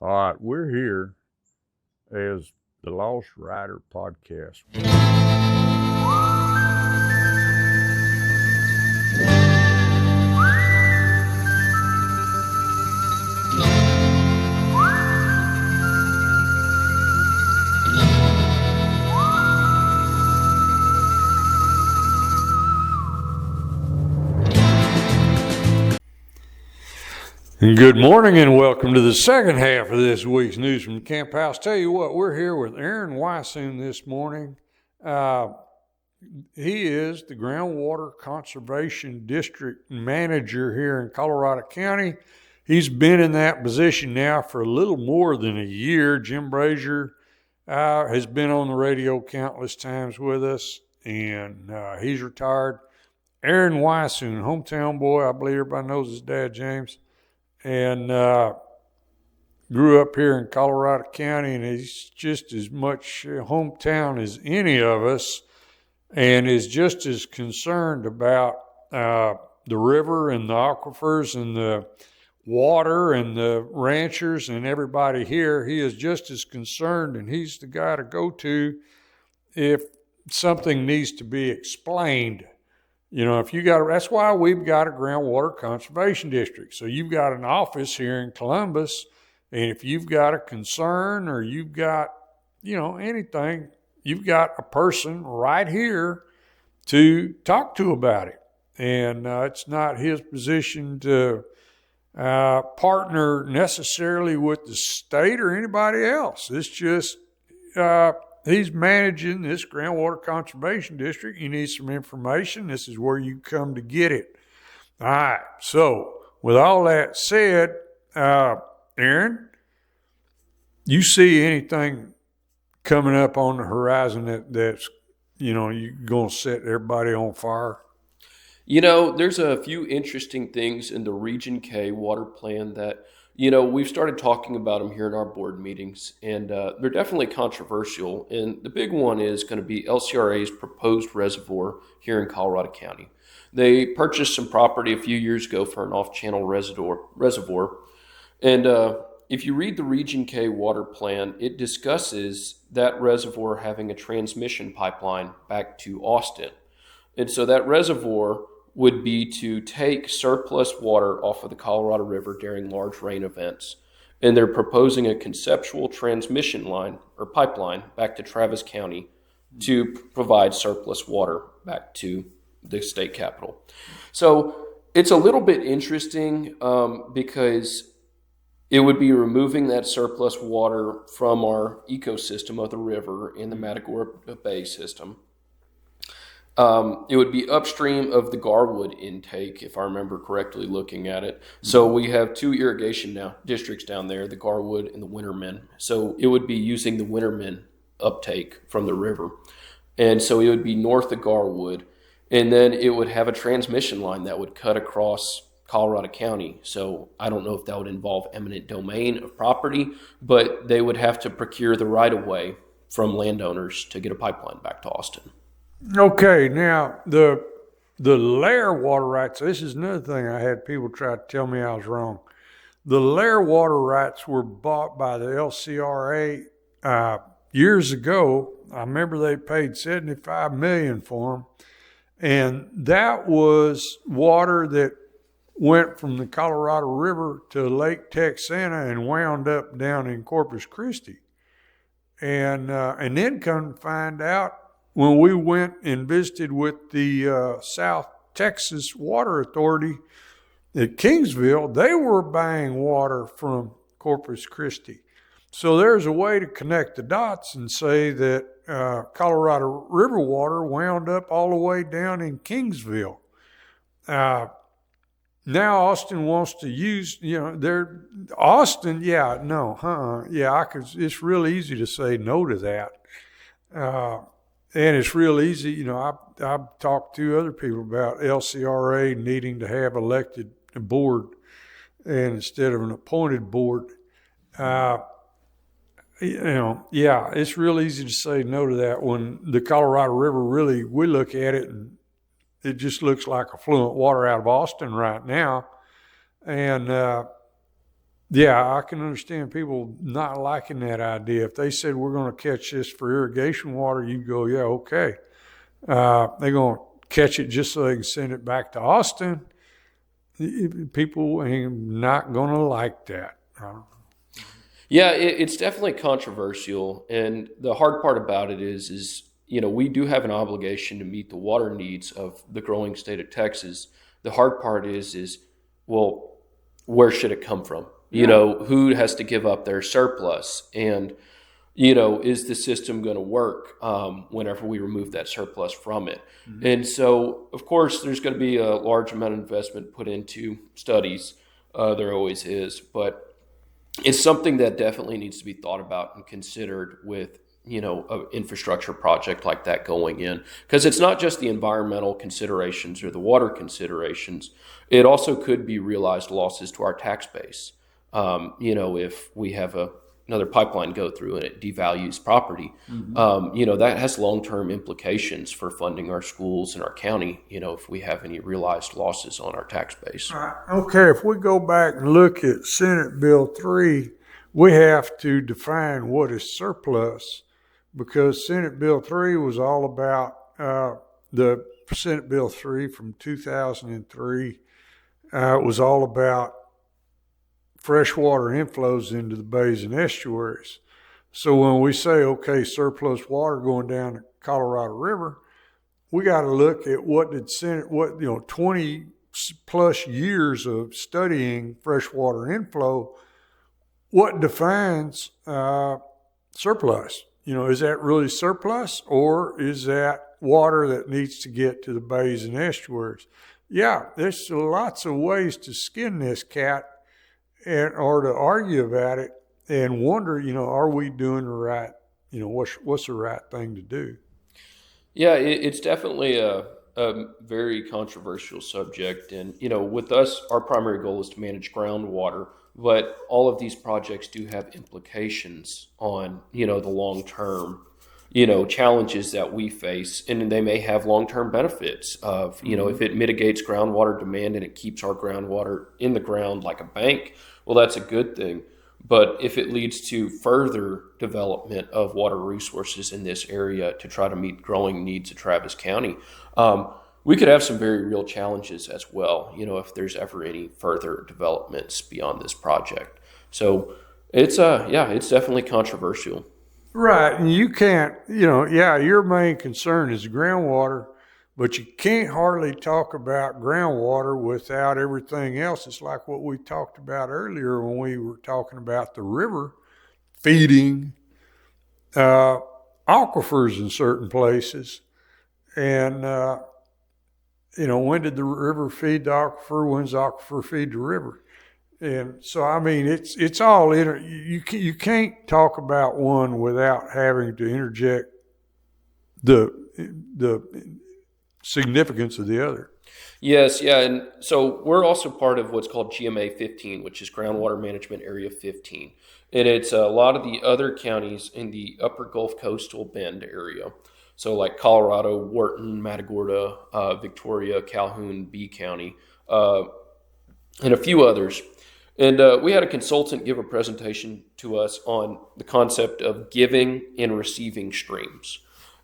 All right, we're here as the Lost Rider podcast. Good morning and welcome to the second half of this week's News from the Camp House. Tell you what, we're here with Erin Weishuhn this morning. He is the Groundwater Conservation District Manager here in Colorado County. He's been in that position now for a little more than a year. Jim Brazier has been on the radio countless times with us, and he's retired. Erin Weishuhn, hometown boy. I believe everybody knows his dad, James. And grew up here in Colorado County, and he's just as much hometown as any of us, and is just as concerned about the river and the aquifers and the water and the ranchers and everybody here. He is just as concerned, and he's the guy to go to if something needs to be explained. You know, if you got, that's why we've got a groundwater conservation district. So you've got an office here in Columbus, and if you've got a concern or you've got, you know, anything, you've got a person right here to talk to about it. And it's not his position to partner necessarily with the state or anybody else. It's just, he's managing this groundwater conservation district. You need some information. This is where you come to get it. All right. So with all that said, Erin, you see anything coming up on the horizon that's, you know, you're going to set everybody on fire? You know, there's a few interesting things in the Region K water plan that, you know, we've started talking about them here in our board meetings, and they're definitely controversial. And the big one is going to be LCRA's proposed reservoir here in Colorado County. They purchased some property a few years ago for an off-channel reservoir. And if you read the Region K water plan, it discusses that reservoir having a transmission pipeline back to Austin. And so that reservoir would be to take surplus water off of the Colorado River during large rain events. And they're proposing a conceptual transmission line or pipeline back to Travis County to provide surplus water back to the state capital. So it's a little bit interesting because it would be removing that surplus water from our ecosystem of the river in the Matagorda Bay system. It would be upstream of the Garwood intake, if I remember correctly looking at it. So we have two irrigation districts down there, the Garwood and the Winterman. So it would be using the Winterman uptake from the river. And so it would be north of Garwood. And then it would have a transmission line that would cut across Colorado County. So I don't know if that would involve eminent domain of property, but they would have to procure the right-of-way from landowners to get a pipeline back to Austin. Okay, now the lair water rights, this is another thing I had people try to tell me I was wrong. The lair water rights were bought by the LCRA years ago. I remember they paid $75 million for them, and that was water that went from the Colorado River to Lake Texana and wound up down in Corpus Christi. And then come to find out, when we went and visited with the South Texas Water Authority at Kingsville, they were buying water from Corpus Christi. So there's a way to connect the dots and say that Colorado River water wound up all the way down in Kingsville. Now Austin wants to use, you know, Austin, it's real easy to say no to that. And it's real easy, you know, I've talked to other people about LCRA needing to have elected board and instead of an appointed board. It's real easy to say no to that when the Colorado River really, we look at it and it just looks like affluent water out of Austin right now. And Yeah, I can understand people not liking that idea. If they said we're going to catch this for irrigation water, you'd go, yeah, okay. They're going to catch it just so they can send it back to Austin. People ain't not going to like that. Yeah, it's definitely controversial, and the hard part about it is we do have an obligation to meet the water needs of the growing state of Texas. The hard part is well, where should it come from? Who has to give up their surplus, and is the system going to work whenever we remove that surplus from it? Mm-hmm. And so, of course, there's going to be a large amount of investment put into studies. There always is, but it's something that definitely needs to be thought about and considered with an infrastructure project like that going in, because it's not just the environmental considerations or the water considerations. It also could be realized losses to our tax base. If we have another pipeline go through and it devalues property, mm-hmm. That has long-term implications for funding our schools and our county, if we have any realized losses on our tax base. Okay, if we go back and look at Senate Bill 3, we have to define what is surplus, because Senate Bill 3 was all about the Senate Bill 3 from 2003. It was all about freshwater inflows into the bays and estuaries. So when we say, okay, surplus water going down the Colorado River, we got to look at 20 plus years of studying freshwater inflow. What defines surplus? Is that really surplus, or is that water that needs to get to the bays and estuaries? Yeah, there's lots of ways to skin this cat or to argue about it and wonder, are we doing the right, what's the right thing to do? Yeah, it's definitely a very controversial subject. And, with us, our primary goal is to manage groundwater, but all of these projects do have implications on, the long-term, challenges that we face, and they may have long-term benefits of, mm-hmm. if it mitigates groundwater demand and it keeps our groundwater in the ground like a bank, well, that's a good thing. But if it leads to further development of water resources in this area to try to meet growing needs of Travis County, we could have some very real challenges as well, if there's ever any further developments beyond this project. So it's definitely controversial. Right. And you can't, your main concern is groundwater, but you can't hardly talk about groundwater without everything else. It's like what we talked about earlier when we were talking about the river feeding aquifers in certain places. And, when did the river feed the aquifer? When's the aquifer feed the river? And so, it's all you can't talk about one without having to interject the significance of the other. Yes, yeah, and so we're also part of what's called GMA 15, which is Groundwater Management Area 15, and it's a lot of the other counties in the Upper Gulf Coastal Bend area. So like Colorado, Wharton, Matagorda, Victoria, Calhoun, B County, and a few others. And we had a consultant give a presentation to us on the concept of giving and receiving streams.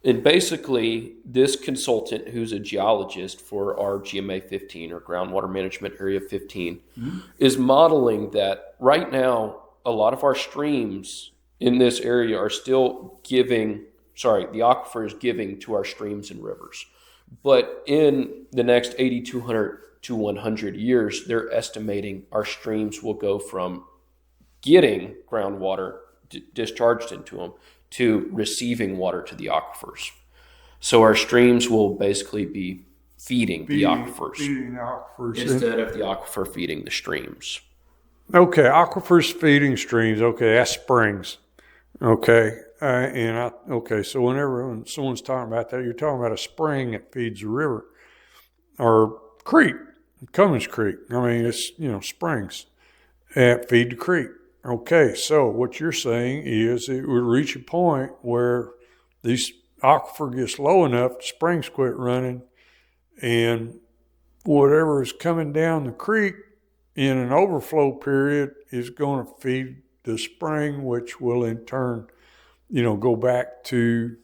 And basically, this consultant, who's a geologist for our GMA 15 or Groundwater Management Area 15, mm-hmm. is modeling that right now, a lot of our streams in this area are still the aquifer is giving to our streams and rivers. But in the next 8,200 to 100 years, they're estimating our streams will go from getting groundwater discharged into them to receiving water to the aquifers. So our streams will basically be feeding the aquifers instead of the aquifer feeding the streams. Okay, aquifers feeding streams. Okay, that's springs. Okay, so whenever someone's talking about that, you're talking about a spring that feeds a river or creek, Cummins Creek. It's springs that feed the creek. Okay, so what you're saying is it would reach a point where these aquifer gets low enough, the springs quit running, and whatever is coming down the creek in an overflow period is going to feed the spring, which will in turn, go back to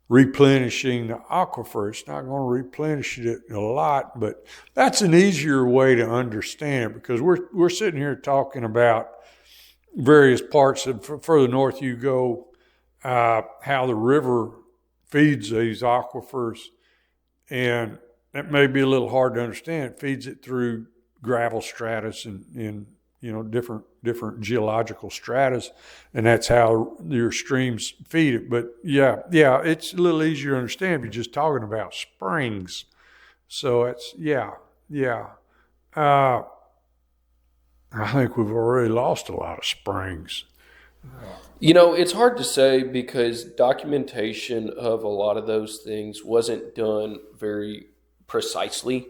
replenishing the aquifer. It's not going to replenish it a lot, but that's an easier way to understand it, because we're sitting here talking about various parts of further north you go, how the river feeds these aquifers, and that may be a little hard to understand. It feeds it through gravel stratus and different geological stratus, and that's how your streams feed it. But yeah, it's a little easier to understand if you're just talking about springs. So it's I think we've already lost a lot of springs. It's hard to say because documentation of a lot of those things wasn't done very precisely,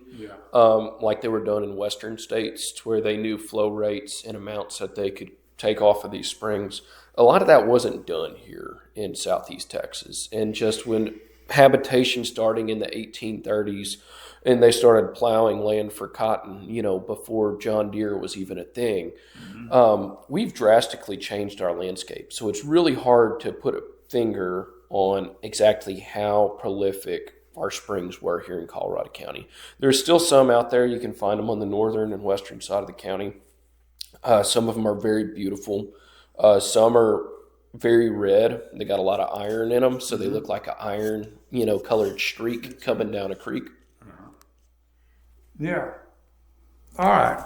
like they were done in western states, to where they knew flow rates and amounts that they could take off of these springs. A lot of that wasn't done here in southeast Texas. And just when habitation starting in the 1830s, and they started plowing land for cotton, before John Deere was even a thing, we've drastically changed our landscape. So it's really hard to put a finger on exactly how prolific our springs were here in Colorado County. There's still some out there. You can find them on the northern and western side of the county. Some of them are very beautiful. Some are very red. They got a lot of iron in them, so they look like an iron, colored streak coming down a creek. Yeah. All right.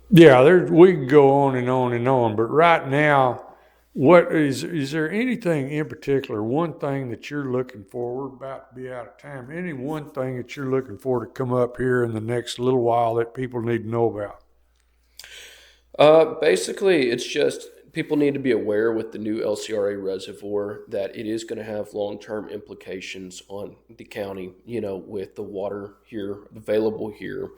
We can go on and on and on, but right now, what is there anything in particular, one thing that you're looking for? We're about to be out of time. Any one thing that you're looking for to come up here in the next little while that people need to know about? Basically, it's just people need to be aware with the new LCRA reservoir that it is going to have long-term implications on the county, with the water here available here.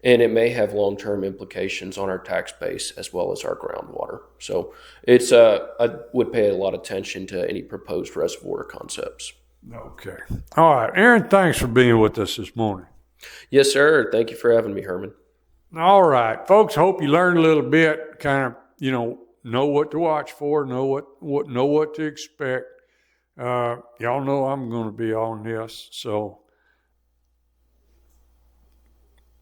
And it may have long-term implications on our tax base as well as our groundwater. So it's I would pay a lot of attention to any proposed reservoir concepts. Okay. All right. Erin, thanks for being with us this morning. Yes, sir. Thank you for having me, Herman. All right, folks. Hope you learned a little bit, kind of, know what to watch for, know what to expect. Y'all know I'm going to be on this, so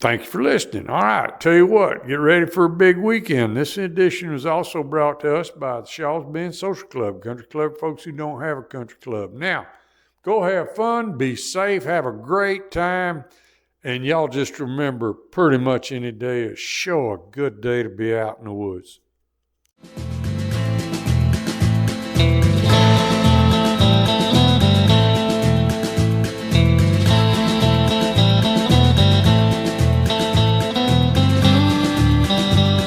thank you for listening. All right, tell you what, get ready for a big weekend. This edition was also brought to us by the Shaw's Bend Social Club, country club folks who don't have a country club. Now, go have fun, be safe, have a great time, and y'all just remember, pretty much any day is sure a good day to be out in the woods.